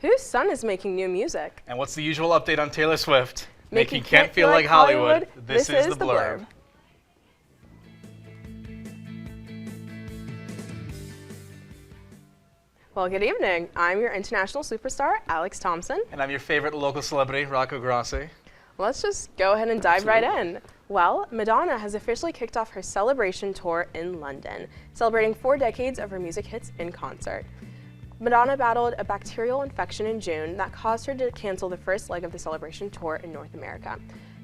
Whose son is making new music? And what's the usual update on Taylor Swift? Making Can't Feel Like Hollywood. This is the Blurb. Well, good evening. I'm your international superstar, Alex Thompson. And I'm your favorite local celebrity, Rocco Grossi. Let's just go ahead and dive right in. Well, Madonna has officially kicked off her celebration tour in London, celebrating 4 decades of her music hits in concert. Madonna battled a bacterial infection in June that caused her to cancel the first leg of the celebration tour in North America.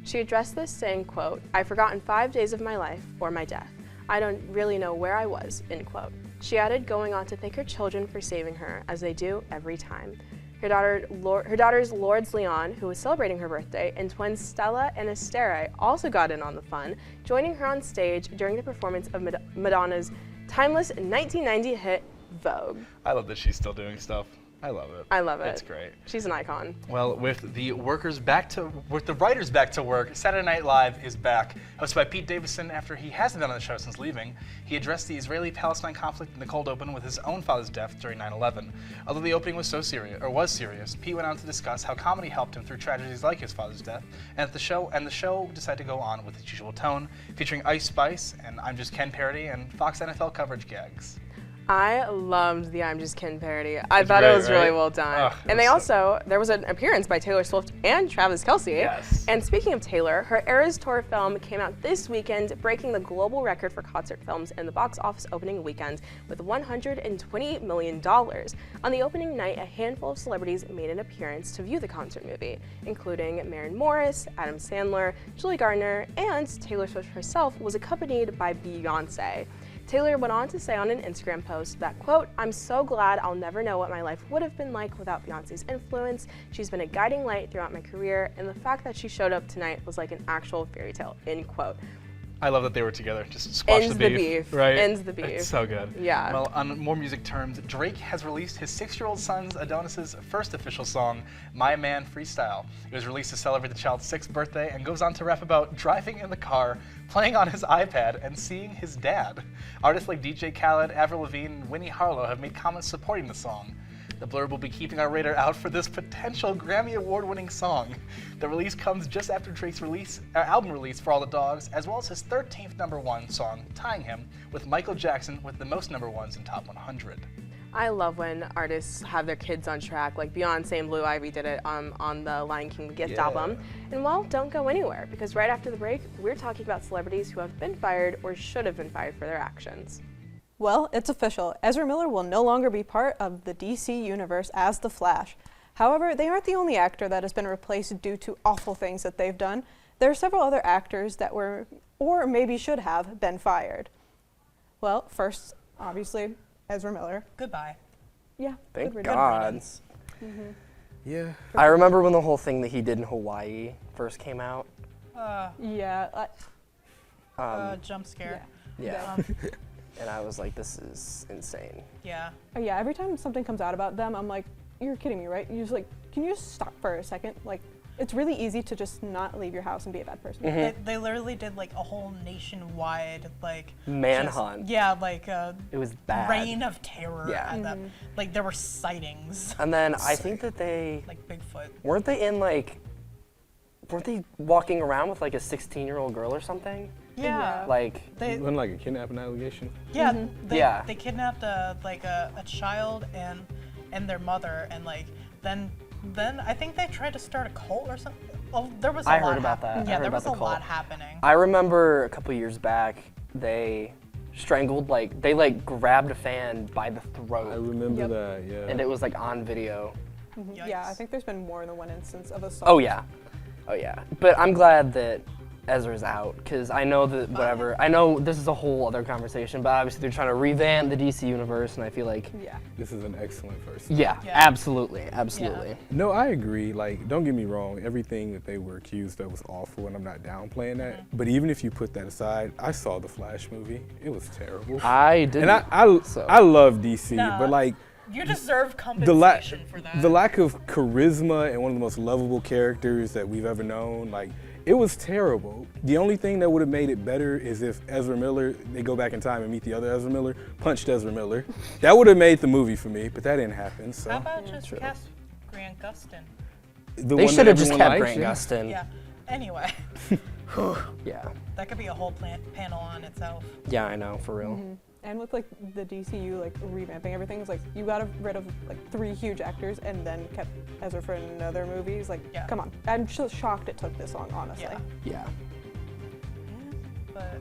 She addressed this saying, quote, "I've forgotten 5 days of my life or my death. I don't really know where I was," end quote. She added, going on to thank her children for saving her, as they do every time. Her daughters Lourdes Leon, who was celebrating her birthday, and twins Stella and Estere also got in on the fun, joining her on stage during the performance of Madonna's timeless 1990 hit, Vogue. I love that she's still doing stuff. I love it. I love it. It's great. She's an icon. Well, with the writers back to work, Saturday Night Live is back. Hosted by Pete Davidson, after he hasn't been on the show since leaving, he addressed the Israeli-Palestine conflict in the cold open with his own father's death during 9/11. Although the opening was serious, Pete went on to discuss how comedy helped him through tragedies like his father's death, and the show decided to go on with its usual tone, featuring Ice Spice and I'm Just Ken parody and Fox NFL coverage gags. I loved the I'm Just Ken parody. I thought it was really well done. And there was an appearance by Taylor Swift and Travis Kelce. Yes. And speaking of Taylor, her Eras Tour film came out this weekend, breaking the global record for concert films in the box office opening weekend with $128 million. On the opening night, a handful of celebrities made an appearance to view the concert movie, including Maren Morris, Adam Sandler, Julie Gardner, and Taylor Swift herself was accompanied by Beyonce. Taylor went on to say on an Instagram post that, quote, "I'm so glad I'll never know what my life would have been like without Beyonce's influence. She's been a guiding light throughout my career, and the fact that she showed up tonight was like an actual fairy tale," end quote. I love that they were together. Just squash the beef. Right? Ends the beef. It's so good. Yeah. Well, on more music terms, Drake has released his 6-year-old son Adonis's first official song, My Man Freestyle. It was released to celebrate the child's 6th birthday and goes on to rap about driving in the car, playing on his iPad, and seeing his dad. Artists like DJ Khaled, Avril Lavigne, and Winnie Harlow have made comments supporting the song. The Blurb will be keeping our radar out for this potential Grammy Award-winning song. The release comes just after Drake's album release For All the Dogs, as well as his 13th #1 song, tying him with Michael Jackson with the most #1s in Top 100. I love when artists have their kids on track, like Beyonce and Blue Ivy did it on the Lion King The Gift album. And well, don't go anywhere, because right after the break, we're talking about celebrities who have been fired or should have been fired for their actions. Well, it's official. Ezra Miller will no longer be part of the DC universe as the Flash. However, they aren't the only actor that has been replaced due to awful things that they've done. There are several other actors that were, or maybe should have, been fired. Well, first, obviously, Ezra Miller. Goodbye. Yeah. Thank God. Mm-hmm. Yeah. I remember when the whole thing that he did in Hawaii first came out. Yeah. Jump scare. Yeah. And I was like, this is insane. Yeah. Yeah, every time something comes out about them, I'm like, you're kidding me, right? You're just like, can you just stop for a second? Like, it's really easy to just not leave your house and be a bad person. Mm-hmm. They literally did like a whole nationwide manhunt. It was bad. Reign of terror. Yeah. At them. Like there were sightings. And then I think that they like Bigfoot. Weren't they walking around with like a 16-year-old girl or something? Yeah. Like wasn't like a kidnapping allegation. Yeah. Mm-hmm. They kidnapped a child and their mother, and like then I think they tried to start a cult or something. Well, there was a lot. I heard about that. Yeah, there was a lot happening. I remember a couple years back they strangled, they grabbed a fan by the throat. I remember that, yeah. And it was like on video. Mm-hmm. Yeah, I think there's been more than one instance of assault. Oh yeah. But I'm glad that Ezra's out, because I know that I know this is a whole other conversation, but obviously they're trying to revamp the DC universe, and I feel like this is an excellent first. Yeah, absolutely. Yeah. No, I agree. Like, don't get me wrong, everything that they were accused of was awful, and I'm not downplaying that. But even if you put that aside, I saw the Flash movie. It was terrible. I didn't. And I love DC, but like. You deserve compensation for that. The lack of charisma and one of the most lovable characters that we've ever known, like, it was terrible. The only thing that would have made it better is if Ezra Miller, they go back in time and meet the other Ezra Miller, punched Ezra Miller. That would have made the movie for me, but that didn't happen. So. How about just cast Grant Gustin. The They one should that have just everyone kept likes, Grant yeah. Gustin. Yeah. Anyway, Yeah. that could be a whole panel on itself. Yeah, I know, for real. And with like the DCU like revamping everything, it's like you got rid of like 3 huge actors and then kept Ezra for another movie. It's like, Yeah. come on. I'm just shocked it took this long, honestly. Yeah. Yeah. But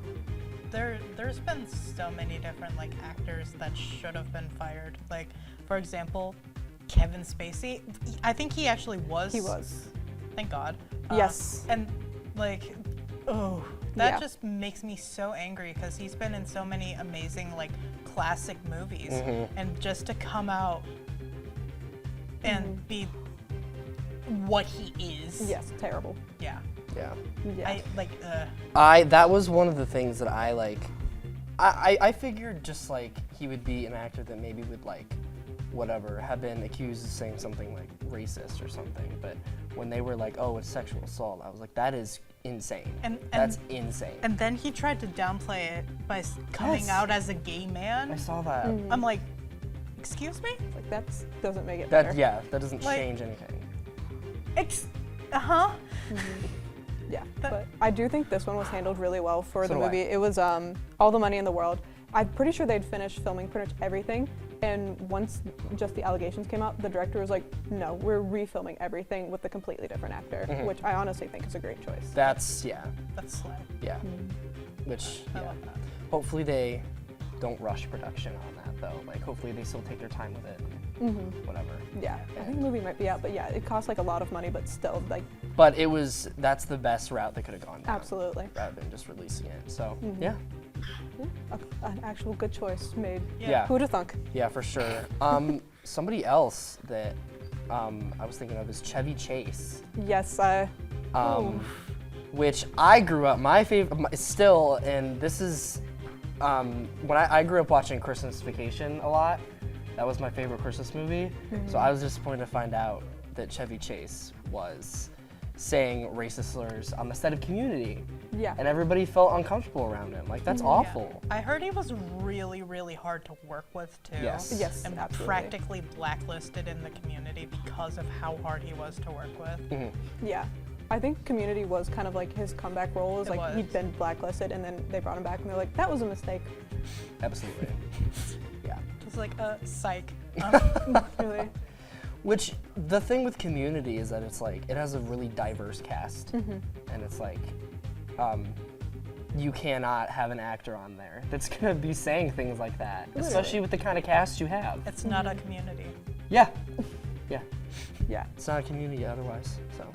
there's been so many different like actors that should have been fired. Like, for example, Kevin Spacey. I think he actually was. He was. Thank God. Yes. And like, oh, that Yeah. just makes me so angry because he's been in so many amazing like classic movies, and just to come out and be what he is. Yes, terrible. Yeah. Yeah. Yeah. That was one of the things that I like. I figured just like he would be an actor that maybe would like, whatever, have been accused of saying something like racist or something. But when they were like, oh, it's sexual assault, I was like, that is insane. That's insane. And then he tried to downplay it by coming Yes. out as a gay man. I saw that. I'm like, excuse me? Like that doesn't make it That better. yeah, that doesn't Like- change anything. Uh-huh. Yeah, That- but I do think this one was handled really well for So the do I. movie. It was all the money in the world. I'm pretty sure they'd finished filming pretty much everything, and once just the allegations came out, the director was like, no, we're refilming everything with a completely different actor, which I honestly think is a great choice. That's That's slay. yeah. Which I yeah. love that. Hopefully they don't rush production on that though. Like hopefully they still take their time with it. Whatever. Yeah, I think the movie might be out, but yeah, it costs like a lot of money, but still, like, But that's the best route they could have gone down. absolutely. Rather than just releasing it. So yeah. An actual good choice made. Yeah. Who'd have thunk? Yeah, for sure. Somebody else that I was thinking of is Chevy Chase. Yes, Which I grew up, my favorite, still, and this is, when I grew up watching Christmas Vacation a lot. That was my favorite Christmas movie. So I was disappointed to find out that Chevy Chase was saying racist slurs on the set of Community. yeah. And everybody felt uncomfortable around him. Like, that's awful. I heard he was really, really hard to work with too. Yes. Yes, And absolutely. practically blacklisted in the community because of how hard he was to work with. Yeah. I think Community was kind of like his comeback role. Was It like he'd was. been blacklisted, and then they brought him back, and they're like, that was a mistake. Absolutely. Yeah. Just like, psych. Really. Which, the thing with Community is that it's like, it has a really diverse cast. And it's like, you cannot have an actor on there that's gonna be saying things like that. Especially with the kind of cast you have. It's not a community. Yeah. Yeah. Yeah. It's not a Community otherwise, so.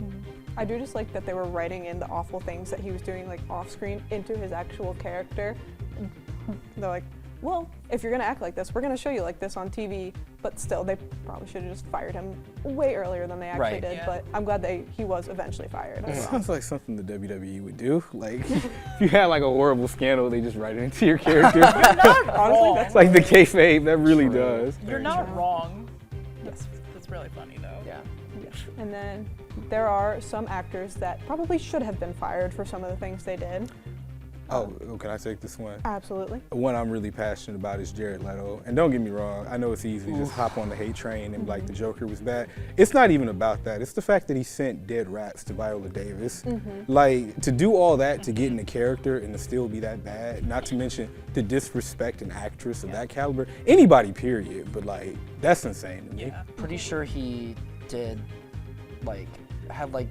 I do just like that they were writing in the awful things that he was doing like off screen into his actual character. They're like, well, if you're gonna act like this, we're gonna show you like this on TV. But still, they probably should have just fired him way earlier than they actually Right. did. Yeah. but I'm glad he was eventually fired. It sounds like something the WWE would do. Like, if you had like a horrible scandal, they just write it into your character. Honestly, that's It's like the kayfabe, that really does. You're not wrong. That's really funny though. Yeah. yes. And then there are some actors that probably should have been fired for some of the things they did. Oh, can I take this one? Absolutely. One I'm really passionate about is Jared Leto. And don't get me wrong, I know it's easy to just hop on the hate train and be like the Joker was bad. It's not even about that. It's the fact that he sent dead rats to Viola Davis. Like, to do all that to get in the character and to still be that bad, not to mention to disrespect an actress of that caliber, anybody period, but like, that's insane to me. Yeah. Pretty sure he did, like, had like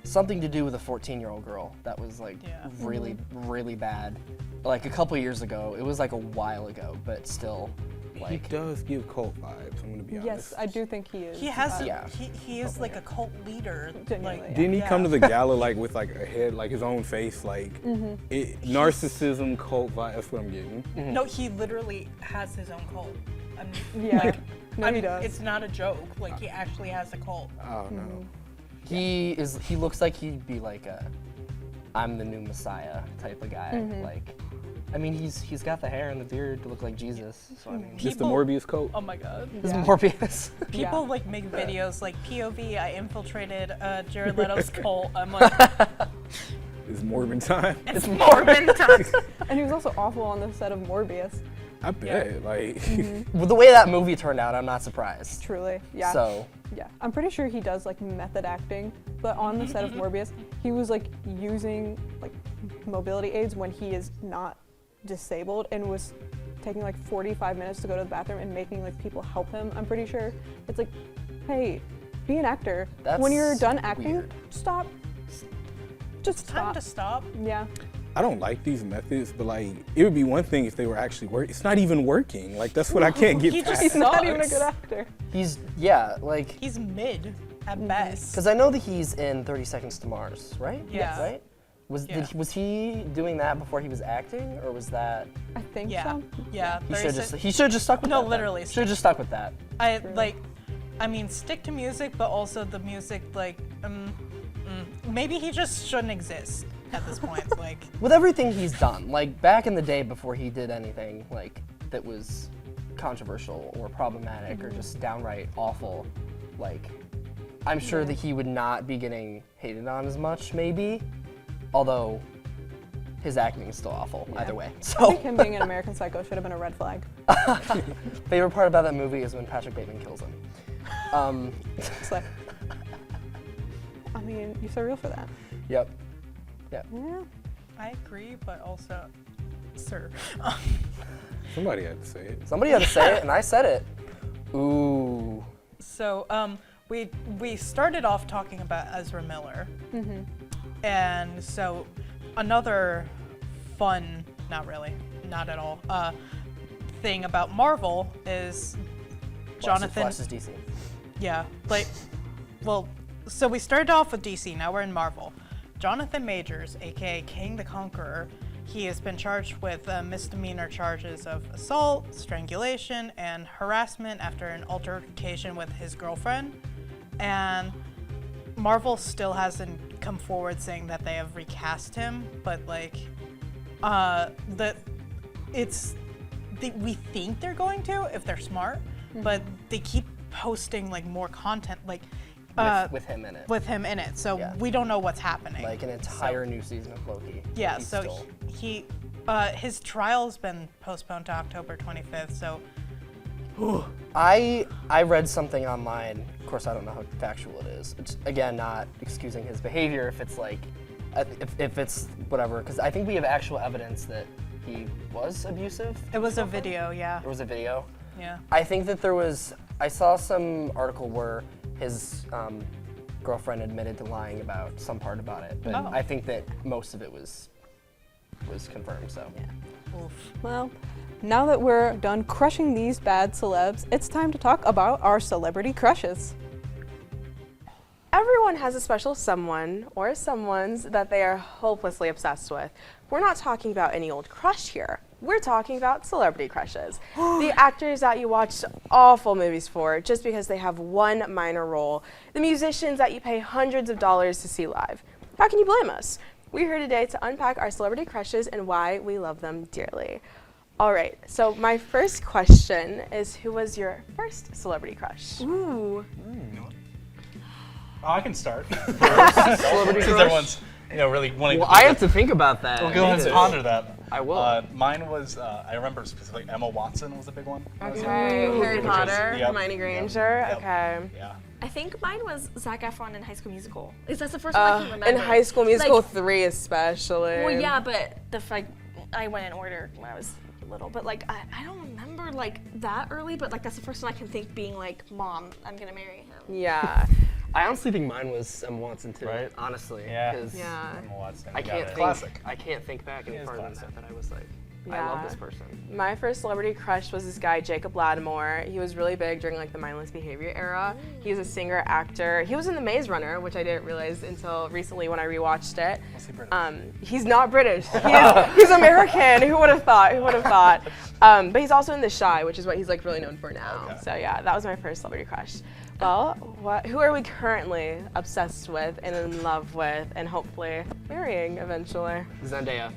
something to do with a 14-year-old girl that was like Yeah. really, really bad. Like a couple years ago. It was like a while ago, but still, He like, does give cult vibes, I'm gonna be honest. Yes, I do think he is. He has. Yeah. He is like a cult leader. Genuinely, Like, yeah. Didn't he Yeah. come to the gala like with like a head, like his own face, like narcissism, cult vibe? That's what I'm getting. No, he literally has his own cult. Yeah. No, he mean, does. It's not a joke. Like he actually has a cult. Oh no. he looks like he'd be like a I'm the new Messiah type of guy. Like, I mean, he's got the hair and the beard to look like Jesus. So I mean, Just the People- Morbius cult? Oh my god. it's Yeah. Morbius. People like make videos like POV. I infiltrated Jared Leto's cult. I'm like, It's Morbin time. it's Mormon time. And he was also awful on the set of Morbius. I bet. Like, With the way that movie turned out, I'm not surprised. Truly, yeah. So, Yeah, I'm pretty sure he does like method acting, but on the set of Morbius, he was like using like mobility aids when he is not disabled and was taking like 45 minutes to go to the bathroom and making like people help him. I'm pretty sure it's like, hey, be an actor. When you're That's done acting, weird. stop. Just Time stop. to stop. Yeah. I don't like these methods, but like, it would be one thing if they were actually working. It's not even working. Like, that's what I can't get He past. just He's not even a sucks. good actor. he's, yeah, like, He's mid at best. because I know that he's in 30 Seconds to Mars, right? Yeah. Right? Yeah. Was he doing that before he was acting, or was that? I think Yeah. so. Yeah. He should have just stuck with No, that. literally. Should have just stuck with that. I mean, stick to music, but also the music, like, maybe he just shouldn't exist at this point. Like, With everything he's done, like back in the day before he did anything like that was controversial or problematic or just downright awful, like I'm sure that he would not be getting hated on as much, maybe. Although his acting is still awful either way. I So think him being an American Psycho should have been a red flag. favorite part about that movie is when Patrick Bateman kills him. It's like, I mean, you're so real for that. Yep. Yeah. I agree, but also, sir. Somebody had to say it. Somebody had to say it, and I said it. Ooh. So, we started off talking about Ezra Miller, and so another fun, not really, not at all, thing about Marvel is Jonathan. Flash is DC. Yeah, like, well, so we started off with DC, now we're in Marvel. Jonathan Majors, aka King the Conqueror, he has been charged with misdemeanor charges of assault, strangulation, and harassment after an altercation with his girlfriend. And Marvel still hasn't come forward saying that they have recast him, but like, we think they're going to if they're smart, but they keep posting like more content, like With him in it. with him in it. So Yeah. we don't know what's happening. Like an entire new season of Loki. Yeah, He's so still- his trial's been postponed to October 25th. So I read something online. Of course, I don't know how factual it is. It's, again, not excusing his behavior if it's like, if it's whatever. Because I think we have actual evidence that he was abusive. it was a video, yeah, There was a video. yeah. I think that there was. I saw some article where his girlfriend admitted to lying about some part about it, but Oh. I think that most of it was confirmed. So Well, now that we're done crushing these bad celebs, it's time to talk about our celebrity crushes. Everyone has a special someone or someones that they are hopelessly obsessed with. We're not talking about any old crush here. We're talking about celebrity crushes. The actors that you watched awful movies for just because they have one minor role. The musicians that you pay hundreds of dollars to see live. How can you blame us? We're here today to unpack our celebrity crushes and why we love them dearly. All right, so my first question is, who was your first celebrity crush? Ooh. Oh, I can start. celebrity Since everyone's, really wanting Well, to I have to think about that. We'll go ahead and ponder that. I will. Mine was, I remember specifically Emma Watson was a big one. Okay, Harry Which was- Potter, yep, Hermione Granger, yep, okay. Yeah. I think mine was Zac Efron in High School Musical. Is that's the first one I can remember. In High School Musical Like, 3 especially. well, yeah, but I went in order when I was little, but like I don't remember like that early, but like that's the first one I can think being like, Mom, I'm gonna marry him. Yeah. I honestly think mine was Emma Watson too. Right? Honestly, Yeah. 'cause Yeah. Emma Watson. I you got can't it. think. Classic. I can't think back any is further than classic. that I was like, I Yeah. love this person. My first celebrity crush was this guy, Jacob Lattimore. He was really big during like the mindless behavior era. He was a singer, actor. He was in The Maze Runner, which I didn't realize until recently when I rewatched it. Was he British? He's not British. He's American. Who would have thought? Who would have thought? But he's also in The Shy, which is what he's like really known for now. Okay. So yeah, that was my first celebrity crush. Well, who are we currently obsessed with and in love with and hopefully marrying eventually? Zendaya.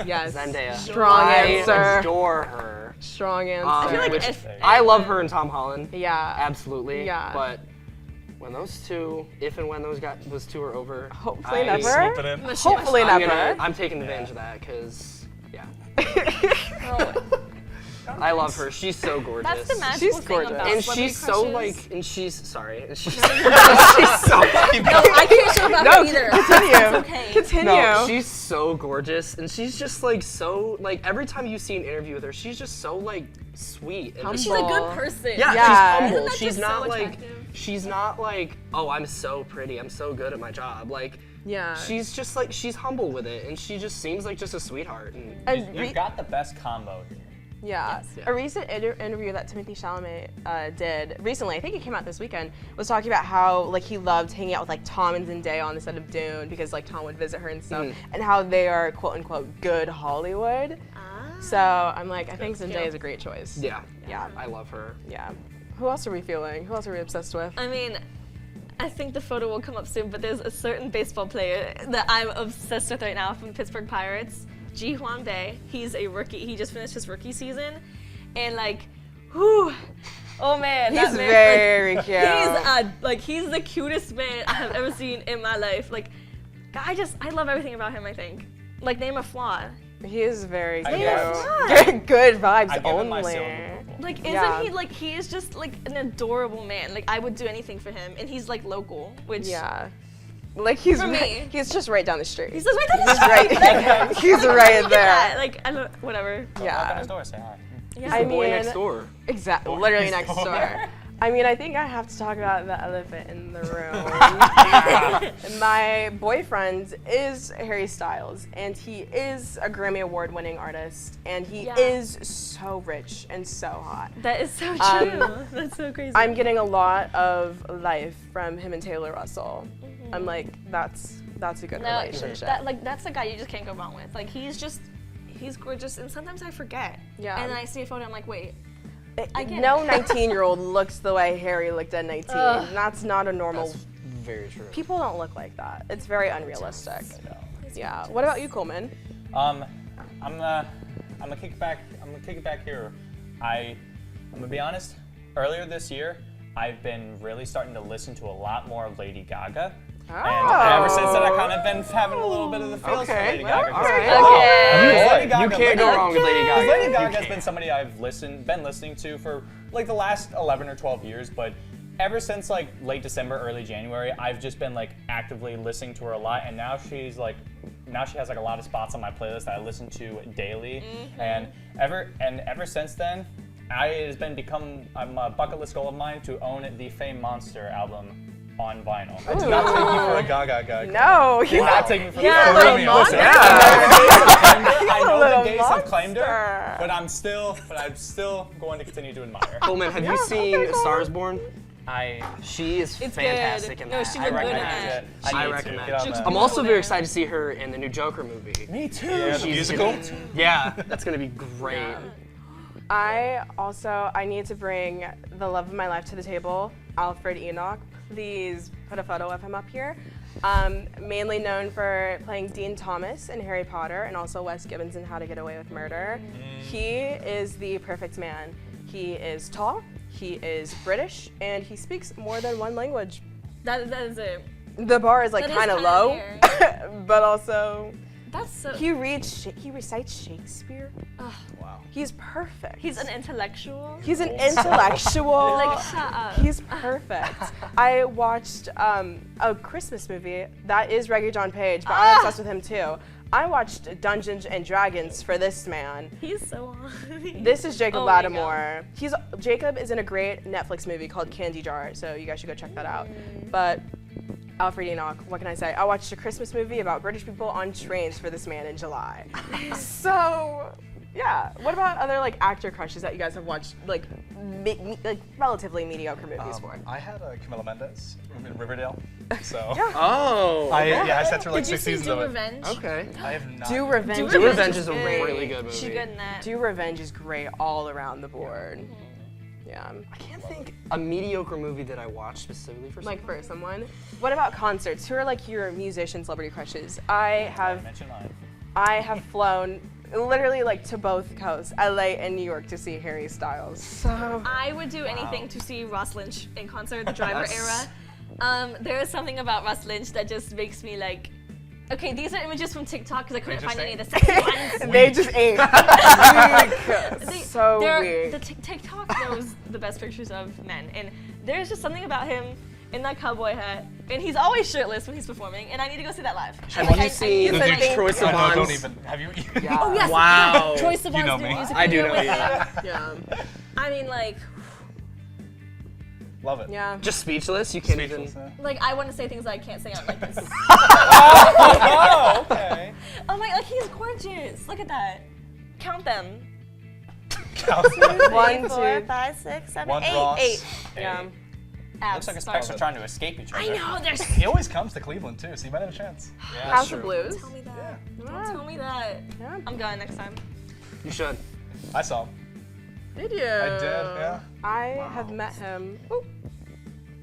Yes. Zendaya. Strong I answer. adore her. Strong answer. I feel like Which- if I love her and Tom Holland. yeah. Absolutely. Yeah. But when those two, if and when those two are over, Hopefully I- never. Swooping in. Hopefully I'm never. I'm taking advantage of that because, yeah. I love her. She's so gorgeous. That's the magical She's thing gorgeous. about And celebrity she's so crushes. and she's sorry, and she's, she's so No, I can't show about No, her either. continue. It's okay. Continue. no, she's so gorgeous, and she's just like so like every time you see an interview with her, she's just so like sweet and just, She's a good person. yeah, Yeah. she's humble. Isn't that She's just not so like attractive? she's not like oh I'm so pretty, I'm so good at my job. Like Yeah. she's just like she's humble with it, and she just seems like just a sweetheart. And You've got the best combo. Yeah. Yeah. A recent interview that Timothy Chalamet did recently, I think it came out this weekend, was talking about how like he loved hanging out with like Tom and Zendaya on the set of Dune because like Tom would visit her and stuff, and how they are quote unquote good Hollywood. So I'm like, I think Zendaya is a great choice. yeah, Yeah. I love her. Yeah. Who else are we feeling? Who else are we obsessed with? I mean, I think the photo will come up soon, but there's a certain baseball player that I'm obsessed with right now from the Pittsburgh Pirates, Ji Hwan Bae. He's a rookie. He just finished his rookie season, and like, whew, oh man, He's that man, very like, cute. He's the cutest man I have ever seen in my life. Like, I love everything about him. I think. Like, name a flaw. He is very I cute. guess- Good vibes I give him my only. silver purple. Like, isn't Yeah. he like he is just like an adorable man? Like, I would do anything for him, and he's like local, which Yeah. Like he's For me. he's just right down the street. he's just right down the He's street. right. He's right Yeah, there. like I don't, whatever. Knock on Yeah. his door, say hi. Yeah. I The boy mean, next door. exactly. Literally next next door. door. I mean, I think I have to talk about the elephant in the room. My boyfriend is Harry Styles, and he is a Grammy Award-winning artist, and he Yeah. is so rich and so hot. That is so Um, true. That's so crazy. I'm getting a lot of life from him and Taylor Russell. I'm like, that's a good no, relationship. that's a guy you just can't go wrong with. Like he's gorgeous, and sometimes I forget. Yeah. And then I see a photo, I'm like, wait. I get No it. 19-year-old looks the way Harry looked at 19. Ugh. That's not a normal. That's very true. People don't look like that. It's very unrealistic. Yeah. What about you, Coleman? I'm gonna kick it back. I'm gonna kick it back here. I'm gonna be honest. Earlier this year, I've been really starting to listen to a lot more of Lady Gaga. And ever since then, I've kind of been having a little bit of the feels for Okay, Lady well, Gaga. all right. Okay. You can't go wrong with Lady Gaga. Because Lady You Gaga has can't. been somebody I've been listening to for like the last 11 or 12 years, but ever since like late December, early January, I've just been like actively listening to her a lot, and now she has like a lot of spots on my playlist that I listen to daily, and ever since then, it has become a bucket list goal of mine to own the Fame Monster album on vinyl. I did not take you for a Gaga guy. No, Do not take me for Yeah, the little Listen, monster. I know little the days have claimed her, monster. but I'm still going to continue to admire. Coleman, have you seen Stars Born? I She is It's fantastic good. in No, that. she I looked good in recommend that. it. I need to. recommend Get on it. that. I'm also there. very excited to see her in the new Joker movie. Me too. Yeah, the She's musical. Yeah, that's gonna be great. I need to bring the love of my life to the table, Alfred Enoch. Please put a photo of him up here. Mainly known for playing Dean Thomas in Harry Potter and also Wes Gibbons in How to Get Away with Murder. He is the perfect man. He is tall, he is British, and he speaks more than one language. That is it. The bar is like That is kind of kinda low, there. but also That's so. he recites Shakespeare. Wow. He's perfect. He's an intellectual. He's an intellectual. Like, shut up. He's perfect. I watched a Christmas movie that is Reggae John Page, but I'm obsessed with him too. I watched Dungeons and Dragons for this man. He's so on. This is Jacob Oh my Lattimore. Jacob is in a great Netflix movie called Candy Jar, so you guys should go check that out. But Alfred Enoch, what can I say? I watched a Christmas movie about British people on trains for this man in July. So, yeah. What about other like actor crushes that you guys have watched like relatively mediocre movies for? I had Camila Mendes in Riverdale. So Oh. I sat through like Did you 6 see seasons Do of it. Revenge? Okay. I have not. Do Revenge. Do Revenge is a great. really good movie. She good in that. Do Revenge is great all around the board. Yeah. I can't think a mediocre movie that I watched specifically for Like for someone. What about concerts? Who are like your musician celebrity crushes? I Mention mine. have flown literally like to both coasts, LA and New York, to see Harry Styles. So I would do anything to see Ross Lynch in concert, the Driver That's- era. There is something about Ross Lynch that just makes me like Okay, these are images from TikTok because I couldn't just find any ate? of the sexy ones. They just ate. So weird. The TikTok knows the best pictures of men, and there's just something about him in that cowboy hat, and he's always shirtless when he's performing, and I need to go see that live. Have you seen The dude- Troye I know, don't Sivan's? even. Have you? Yeah. Oh yes, Wow. yeah, Troye Sivan's know new me. music I do video know with you. him. Yeah. I mean, like, Love it. Yeah. Just speechless. You can't Speechless, even. yeah. like I want to say things that I can't say on like this. Oh, okay. Oh my, like he's gorgeous. Look at that. Count them. One, 4, two. 5, 6, 7, One 8. Ross. 8. Yeah. Abs. Looks like his Sorry. pecs are trying to escape each other. I know. There's. He always comes to Cleveland too, so you might have a chance. Yeah, House true. of Blues. Tell me that. Yeah. Don't tell me that. Yeah. I'm going next time. You should. I saw him. Did you? I did. Yeah. I have met him. Ooh.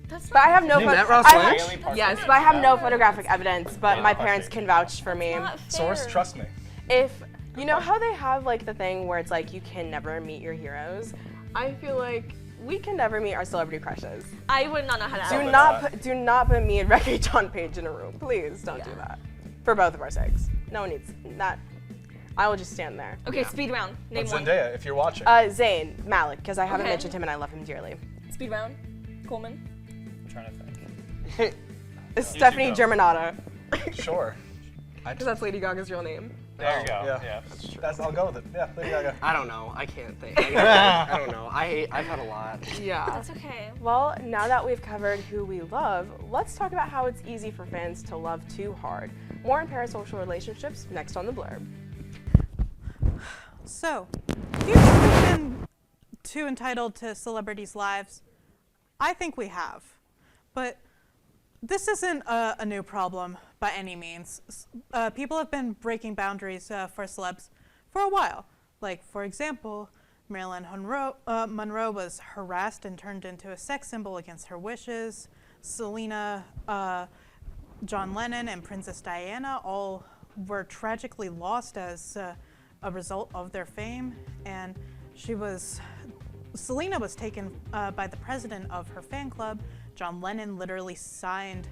That's But I have no. You met Ross I Lynch? have- Really part Yes, of it? but I have no photographic evidence. But my Yeah. parents can vouch for me. not fair. Source, trust me. If you know how they have like the thing where it's like you can never meet your heroes, I feel like we can never meet our celebrity crushes. I would not know how to Do act. not put me and Reggae John Page in a room. Please don't do Yeah. that. For both of our sakes. No one needs that. I will just stand there. Okay, speed round. Name But one. Zendaya, if you're watching. Zayn Malik, because I haven't Okay. mentioned him and I love him dearly. Speed round. Coleman. I'm trying to think. Stephanie go. Germanotta, Sure. because that's Lady Gaga's real name. There you go. Yeah. Yeah. I'll go with it. Yeah, there you go. I don't know. I can't think. I don't know. I've had a lot. Yeah. That's okay. Well, now that we've covered who we love, let's talk about how it's easy for fans to love too hard. More on parasocial relationships next on The Blurb. So, do you think we've been too entitled to celebrities' lives? I think we have. But this isn't a new problem by any means. People have been breaking boundaries for celebs for a while. Like, for example, Marilyn Monroe was harassed and turned into a sex symbol against her wishes. Selena, John Lennon, and Princess Diana all were tragically lost as a result of their fame. And Selena was taken by the president of her fan club. John Lennon literally signed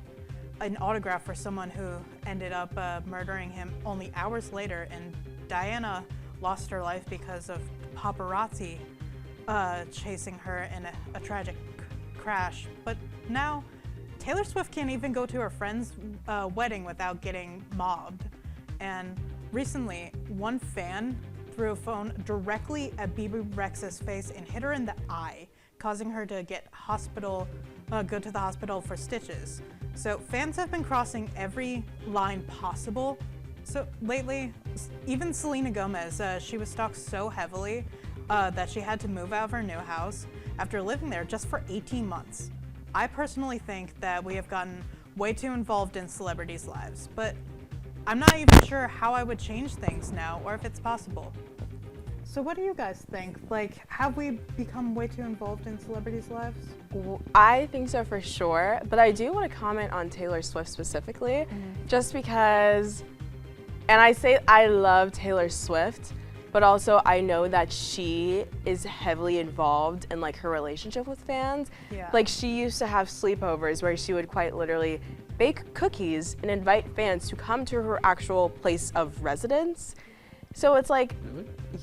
an autograph for someone who ended up murdering him only hours later, and Diana lost her life because of paparazzi chasing her in a tragic crash. But now, Taylor Swift can't even go to her friend's wedding without getting mobbed. And recently, one fan threw a phone directly at Bebe Rexha's face and hit her in the eye, causing her to go to the hospital for stitches. So fans have been crossing every line possible. So lately, even Selena Gomez, she was stalked so heavily that she had to move out of her new house after living there just for 18 months. I personally think that we have gotten way too involved in celebrities' lives, but I'm not even sure how I would change things now or if it's possible. So what do you guys think? Like, have we become way too involved in celebrities' lives? I think so for sure, but I do want to comment on Taylor Swift specifically, just because, and I say I love Taylor Swift, but also I know that she is heavily involved in like her relationship with fans. Yeah. Like she used to have sleepovers where she would quite literally bake cookies and invite fans to come to her actual place of residence. So it's like,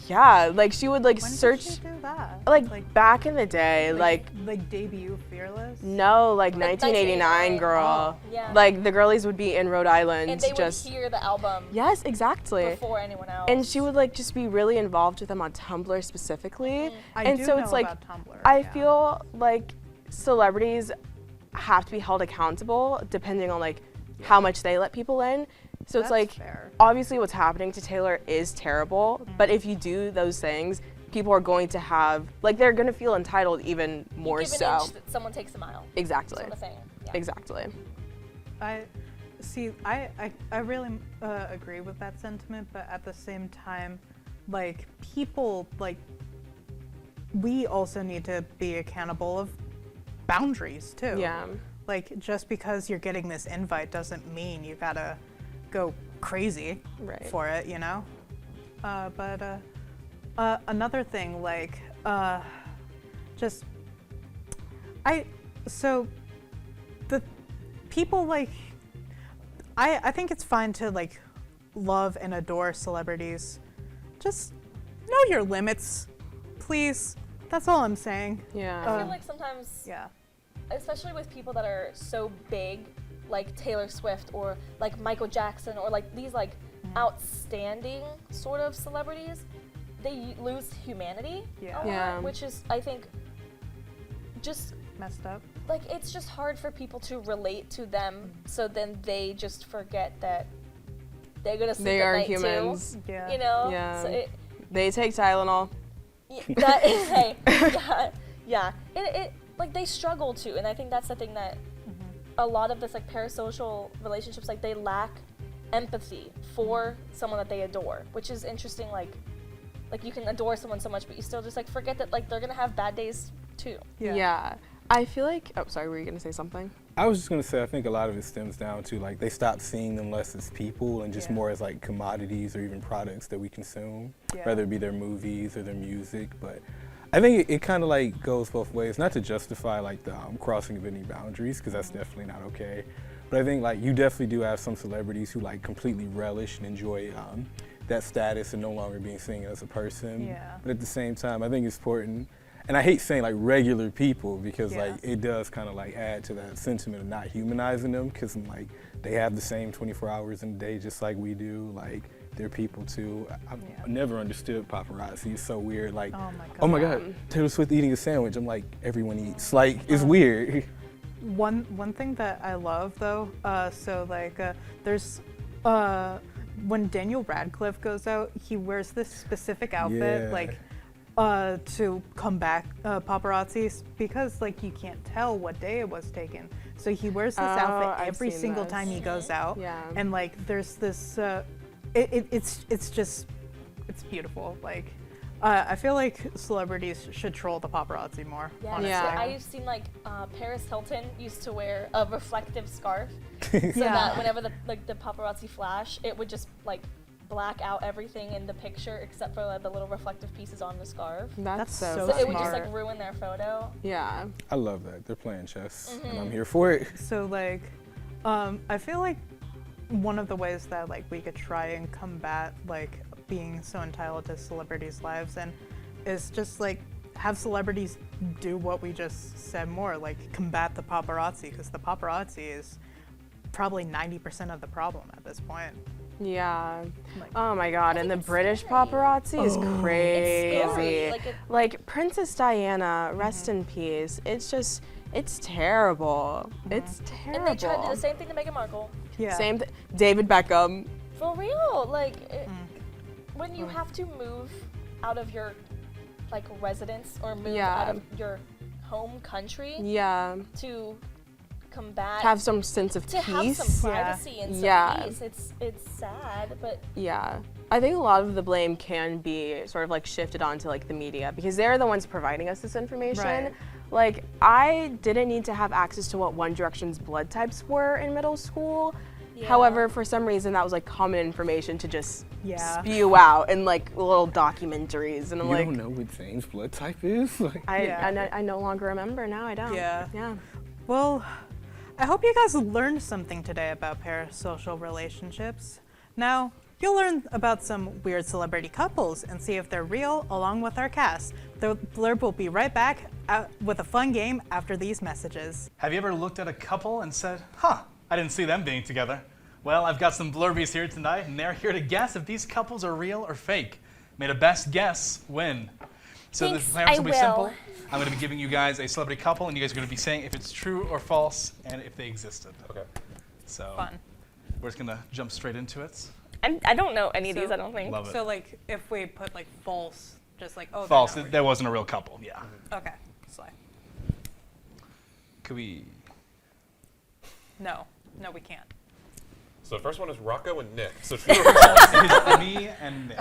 yeah, like she would like When search, did she do that? like back in the day, like debut Fearless? no, like Like 1989, girl. Oh, yeah. Like the girlies would be in Rhode Island, And they just would hear the album yes, exactly. before anyone else. And she would like just be really involved with them on Tumblr specifically. I and do so know it's like about Tumblr, I yeah. feel like celebrities have to be held accountable depending on like how much they let people in. So it's That's like fair. obviously what's happening to Taylor is terrible, but if you do those things, people are going to have like they're going to feel entitled even more Give an so. inch that someone takes a mile. Exactly. Sort of thing. Yeah. Exactly. I really agree with that sentiment, but at the same time, like people, like we also need to be accountable of boundaries too. Yeah. Like just because you're getting this invite doesn't mean you gotta go crazy Right. for it, you know? But another thing, like, so the people like, I think it's fine to like love and adore celebrities. Just know your limits, please. That's all I'm saying. Yeah. I feel like sometimes, Yeah. especially with people that are so big, like Taylor Swift or like Michael Jackson or like these like outstanding sort of celebrities, they lose humanity a lot, Yeah. which is, I think, just Messed up. like it's just hard for people to relate to them. So then they just forget that they're gonna sleep They at are night humans. too. Yeah. You know. Yeah. So They take Tylenol. that is hey, yeah. It like they struggle to, and I think that's the thing that a lot of this like parasocial relationships, like they lack empathy for someone that they adore, which is interesting. Like you can adore someone so much, but you still just like forget that like they're gonna have bad days too. Yeah. I feel like, oh, sorry, were you gonna say something? I was just gonna say, I think a lot of it stems down to like they stop seeing them less as people and just more as like commodities or even products that we consume, whether it be their movies or their music. But I think it kind of like goes both ways, not to justify like the crossing of any boundaries, because that's definitely not okay. But I think like you definitely do have some celebrities who like completely relish and enjoy that status and no longer being seen as a person. Yeah. But at the same time, I think it's important. And I hate saying like regular people because like it does kind of like add to that sentiment of not humanizing them, because like they have the same 24 hours in a day just like we do. Like they're people too. I've never understood paparazzi. It's so weird. Like, oh my God, Taylor Swift eating a sandwich. I'm like, everyone eats. Like it's weird. One thing that I love though, so like there's when Daniel Radcliffe goes out, he wears this specific outfit like to combat paparazzi, because like you can't tell what day it was taken. So he wears this outfit every single time he goes out. Yeah. And like there's this it's beautiful. Like I feel like celebrities should troll the paparazzi more. Yeah, honestly. I've seen like Paris Hilton used to wear a reflective scarf, so that whenever the paparazzi flash, it would just like black out everything in the picture except for like, the little reflective pieces on the scarf. That's so So it would just smart. like ruin their photo. Yeah. I love that. They're playing chess and I'm here for it. So like, I feel like one of the ways that like we could try and combat like being so entitled to celebrities' lives and is just like have celebrities do what we just said more, like combat the paparazzi, because the paparazzi is probably 90% of the problem at this point. Yeah. Like- Oh my God. And the it's British scary. paparazzi is crazy. scary. Like Like Princess Diana, rest in peace. It's just, it's terrible. It's terrible. And they tried to do the same thing to Meghan Markle. Yeah. Same David Beckham. For real, like when you have to move out of your like residence or move out of your home country Yeah. to combat, Have some sense of to peace. have some privacy and some Yeah. peace. It's sad, but Yeah. I think a lot of the blame can be sort of like shifted onto like the media, because they're the ones providing us this information. Right. Like I didn't need to have access to what One Direction's blood types were in middle school. However, for some reason that was like common information to just spew out in like little documentaries, and I'm You like, don't know what Zane's blood type is? Like, I no longer remember now. I don't. Yeah. Yeah. Well, I hope you guys learned something today about parasocial relationships. Now, you'll learn about some weird celebrity couples and see if they're real along with our cast. The Blurb will be right back with a fun game after these messages. Have you ever looked at a couple and said, huh, I didn't see them being together? Well, I've got some blurbies here tonight, and they're here to guess if these couples are real or fake. May the best guess win. So the plan is going to be simple. I'm going to be giving you guys a celebrity couple, and you guys are going to be saying if it's true or false and if they existed. Okay. So Fun. we're just going to jump straight into it. I don't know any of these. I don't think. Love it. So, like, if we put, like, false, just like, oh, they're False. not real. There wasn't a real couple. Yeah. Okay. Slay. Could we? No, we can't. So the first one is Rocco and Nick. So true or false? It's me and Nick.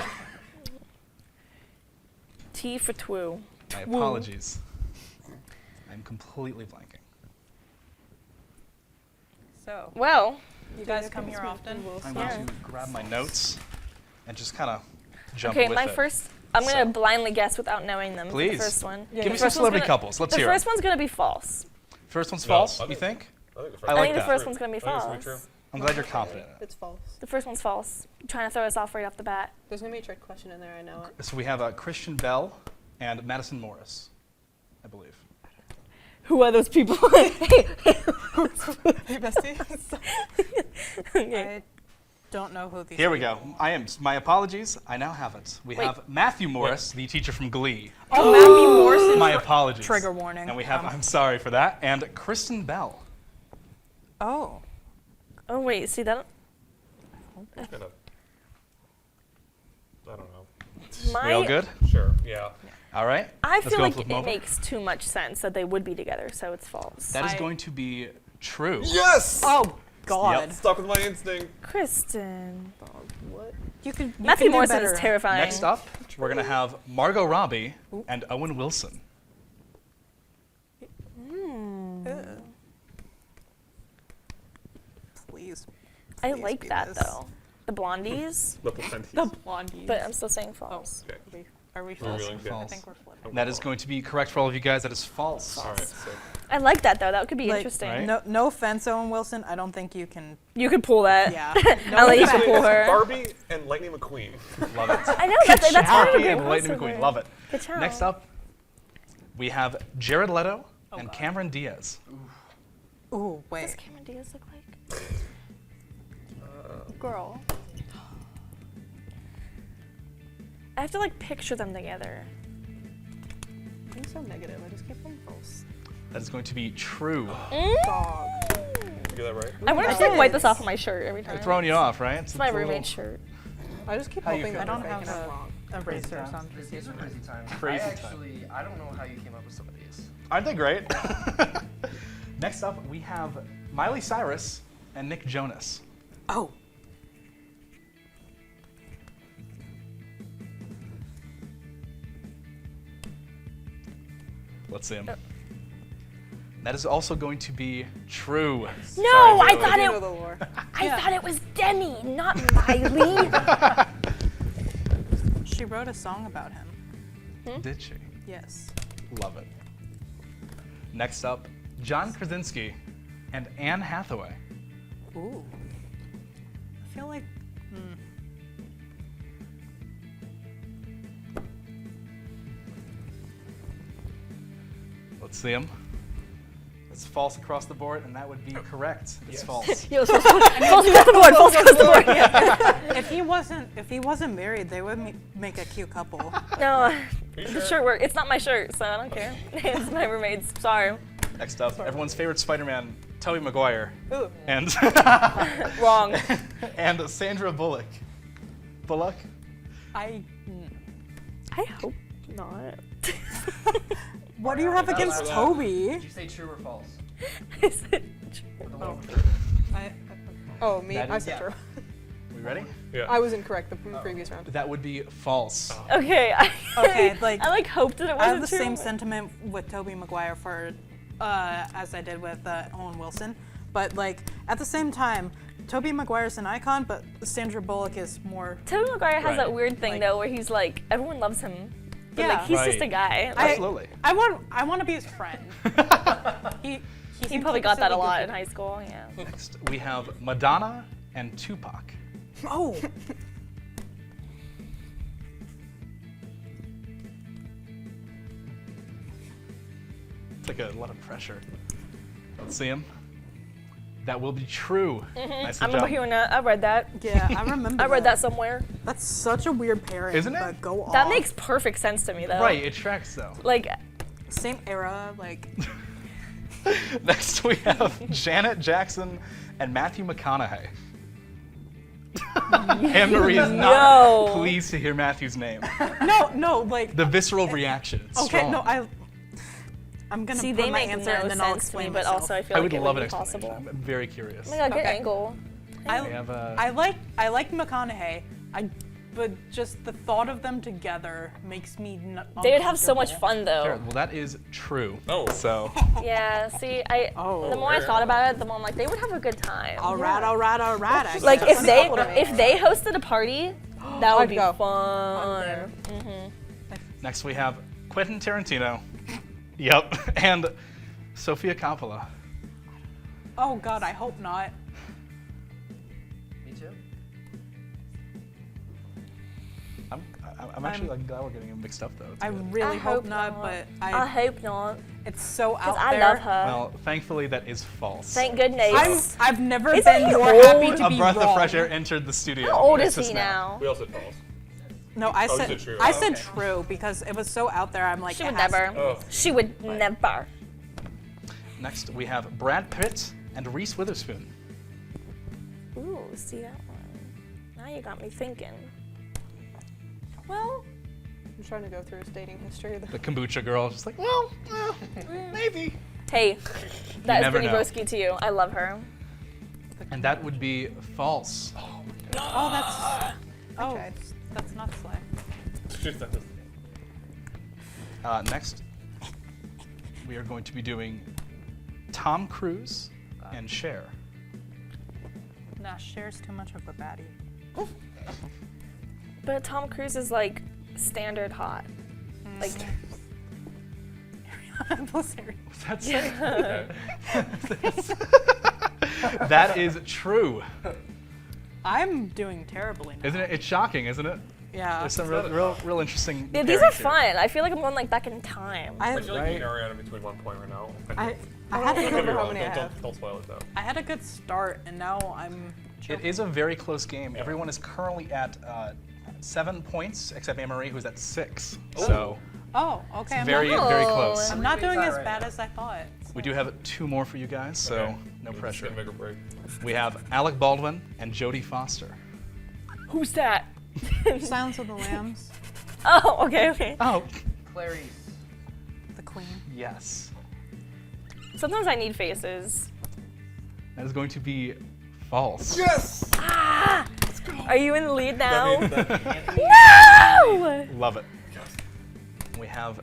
T for two. My apologies. I'm completely blanking. So, Well, you guys come here often? I'm going to grab my notes and just kind of jump okay, with my it. first. I'm So- gonna blindly guess without knowing them. Please. The first one. Give me The some first one's celebrity gonna- couples. Let's The hear it. first one's gonna be false. First one's No, false, I you think- think? I think the I I like think the that. first one's gonna be I think it's gonna be false. true. I'm glad you're confident in it. It's false. The first one's false. I'm trying to throw us off right off the bat. There's gonna be a trick question in there. I know it. So we have Christian Bell and Madison Morris, I believe. Who are those people? Hey, Hey, bestie. okay. I don't know who these Here we people go. My apologies. I now have it. We have Matthew Morris, the teacher from Glee. Oh, Matthew Morris. My apologies. Trigger warning. And we have, I'm sorry for that, and Kristen Bell. Oh. Oh wait, see that? Kind of. I don't know. We all good? Sure. Yeah. All right. I Let's feel go like flip it 'em over. makes too much sense that they would be together, so it's false. That is going to be true. Yes. Oh God. Yep. Stuck with my instinct. Kristen. You could. Matthew do Morrison better. is terrifying. Next up, we're going to have Margot Robbie and Owen Wilson. Please. I Please like be that this. though. The blondies, The Placenties. The blondies. but I'm still saying false. Okay. Are we We're false? reeling, yeah. I think we're flipping. That is going to be correct for all of you guys. That is false. All right. So I like that though. That could be Like, interesting. Right? No offense, Owen Wilson. I don't think you can. You could pull that. Yeah. I'll let you offense. pull her. Barbie and Lightning McQueen. Love it. I know that's kind of a Barbie great and Lightning crossover. McQueen. Love it. Good job. Next up, we have Jared Leto and Cameron Diaz. Ooh, What wait. does Cameron Diaz look like? Girl. I have to like picture them together. I'm so negative. I just keep them false. That is going to be true. Dog. You get that right? I wonder if I can wipe this off of my shirt every time. They're throwing you off, right? It's my roommate's shirt. I just keep How you hoping feel? that I don't they're have making it a- wrong. Erasers on These are crazy times. Crazy I time. actually, I don't know how you came up with some of these. Aren't they great? Next up, we have Miley Cyrus and Nick Jonas. Oh. Let's see him. That is also going to be true. No, Sorry, I Bailey. thought You know it. the lore. I thought it was Demi, not Miley. She wrote a song about him. Did she? Yes. Love it. Next up, John Krasinski and Anne Hathaway. Ooh. I feel like. Let's see him. It's false across the board, and that would be correct. It's false. Yo, false across the board. False across the board. If he wasn't married, they would make a cute couple. No, the shirt work. It's not my shirt, so I don't care. It's my roommate's. Sorry. Next up, everyone's favorite Spider-Man, Tobey Maguire, Ooh. and Wrong. and Sandra Bullock. Bullock? I. I hope not. What do you have against Did Toby? you say true or false? I said Or the one with Oh, me. That I is- said true. We ready? Yeah. I was incorrect the previous round. That would be false. okay. Okay, like I hoped that it I wasn't have the true. same sentiment with Tobey Maguire for as I did with Owen Wilson, but like at the same time, Tobey Maguire's an icon, but Sandra Bullock is more. Tobey Maguire has Right. that weird thing Like- though, where he's like everyone loves him, but Yeah. like he's just a Right. guy. I- Absolutely. I want to be his friend. he He seems probably like got that a silly lot goofy. in high school. Yeah. Next, we have Madonna and Tupac. Oh, It's like a lot of pressure. Let's see him. That will be true. Nice I remember job. hearing that. I read that. yeah, I remember. I read that somewhere. That's such a weird pairing. Isn't it? But go on. That makes perfect sense to me though. Right, it tracks though. Like Same era, like. Next we have Janet Jackson and Matthew McConaughey. Anne-Marie is not No. pleased to hear Matthew's name. No, like. The visceral reaction. It's Okay, strong. no, I'm gonna see, put they my make answer no and then I'll sense to me, explain but myself. also I feel I like would it love would an be explanation. possible. I'm very curious. Oh my god, good Okay. angle. We have, I like McConaughey. But just the thought of them together makes me. They would have so much uncomfortable. fun though. Sure, well, that is true. Oh. So, Yeah, see, Oh. the more I thought about it, the more I'm like, they would have a good time. All right. I Like guess. if they hosted a party, that would I'd be go. fun. next we have Quentin Tarantino. Yep. And Sofia Coppola. Oh God, I hope not. I'm actually like glad we're getting them mixed up though. It's I good. really I hope hope not, not. but I hope not, it's so out because there. I love her. Well, thankfully that is false. Thank goodness. I've never Isn't been he more old? happy to A be breath wrong. of fresh air entered the studio. How old It's is just he now? We all said false. No, I you said said true. I Oh, said okay. true because it was so out there. I'm like, She it would has to never. be. Oh. She would never. Next we have Brad Pitt and Reese Witherspoon. Ooh, see that one. Now you got me thinking. Well, I'm trying to go through his dating history. The kombucha girl, just like, well, maybe. Hey, that is never Brittany know. Broski to you. I love her. And that would be false. Oh, that's not Slay. Next, we are going to be doing Tom Cruise and Cher. Nah, Cher's too much of a baddie. But Tom Cruise is like standard hot. Like, I'm serious. What's that say? That is true, I'm doing terribly now. isn't it? It's shocking, isn't it? Yeah. There's some real interesting. yeah, these are pairings here. fun. I feel like I'm going like back in time. I I feel like Right. me and Ariana in between 1 point right now. I had I a don't Don't get me remember how wrong. many I have. Don't spoil it though. I had a good start, and now I'm. It is a very close game. Everyone is currently at 7 points, except Anne-Marie, who's at 6. So Oh, okay. very not- close. I'm not doing as bad as I thought. We do have 2 more for you guys, so Okay. no It's pressure. gonna make or break. We have Alec Baldwin and Jodie Foster. Who's that? Sounds of the Lambs, Oh, okay. Oh, Clarice. the Queen. yes. Sometimes I need faces. That is going to be false. Yes! Are you in the lead now? That No! Love it. We have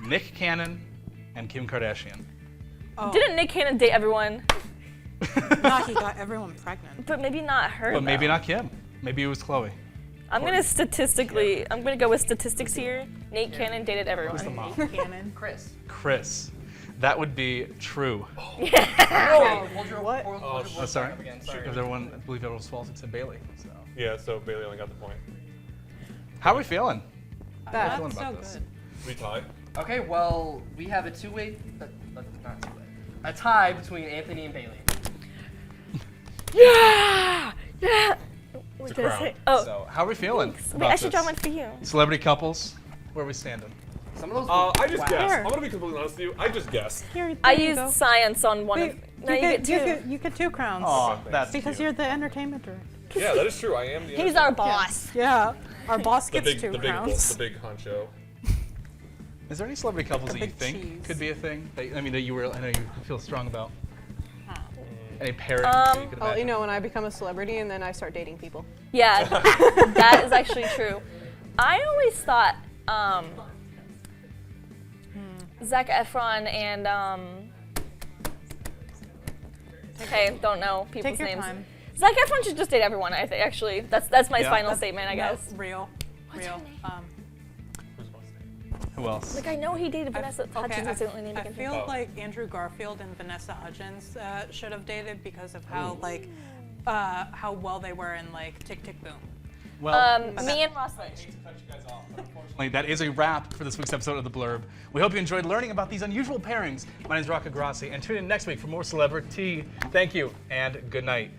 Nick Cannon and Kim Kardashian. Oh, Didn't Nick Cannon date everyone? nah, he got everyone pregnant. But maybe not her. But maybe though. not Kim. Maybe it was Chloe. I'm gonna go with statistics here. Nate Cannon dated everyone. Who's the mom? Cannon. Chris. That would be true. Hold your What? Oh, sorry. Because everyone, I believe everyone was false except Bailey. So, Yeah, so Bailey only got the point. how are we feeling? Bad. feeling That's so about this? good. We tied. Okay, well, we have a two-way, not two-way, a tie between Anthony and Bailey. Yeah! Yeah! What a did I crown. say? Oh, So, how are we feeling? wait, about I should draw this? one for you. Celebrity couples, where are we standing? Some of those. I just Wow. guessed. Here. I'm gonna be completely honest with you. I just guessed. Here, there I you used go. science on one Wait, of. No, you get two. You get 2 crowns. Oh, that's because cute. you're the entertainment director. Yeah, that is true. I am the. He's our boss. Yeah, our boss the gets big, 2 the big, crowns. the big honcho. Is there any celebrity couples The that you big think cheese. could be a thing? That, I mean, that you were, I know you feel strong about. Any pairings that you could Oh, imagine? you know, when I become a celebrity and then I start dating people. Yeah, that is actually true. I always thought Zac Efron and okay, don't know people's Take your names. time. Zac Efron should just date everyone. I think actually that's my Yeah. final statement. I guess. No, real. Who else? Like I know he dated Vanessa Okay, Hudgens. That's the only name I I can feel think. like Andrew Garfield and Vanessa Hudgens should have dated because of how how well they were in like Tick Tick Boom. Well, Me and Ross Lynch. unfortunately, that is a wrap for this week's episode of The Blurb. We hope you enjoyed learning about these unusual pairings. My name is Rocco Grassi, and tune in next week for more celebrity. Thank you, and good night.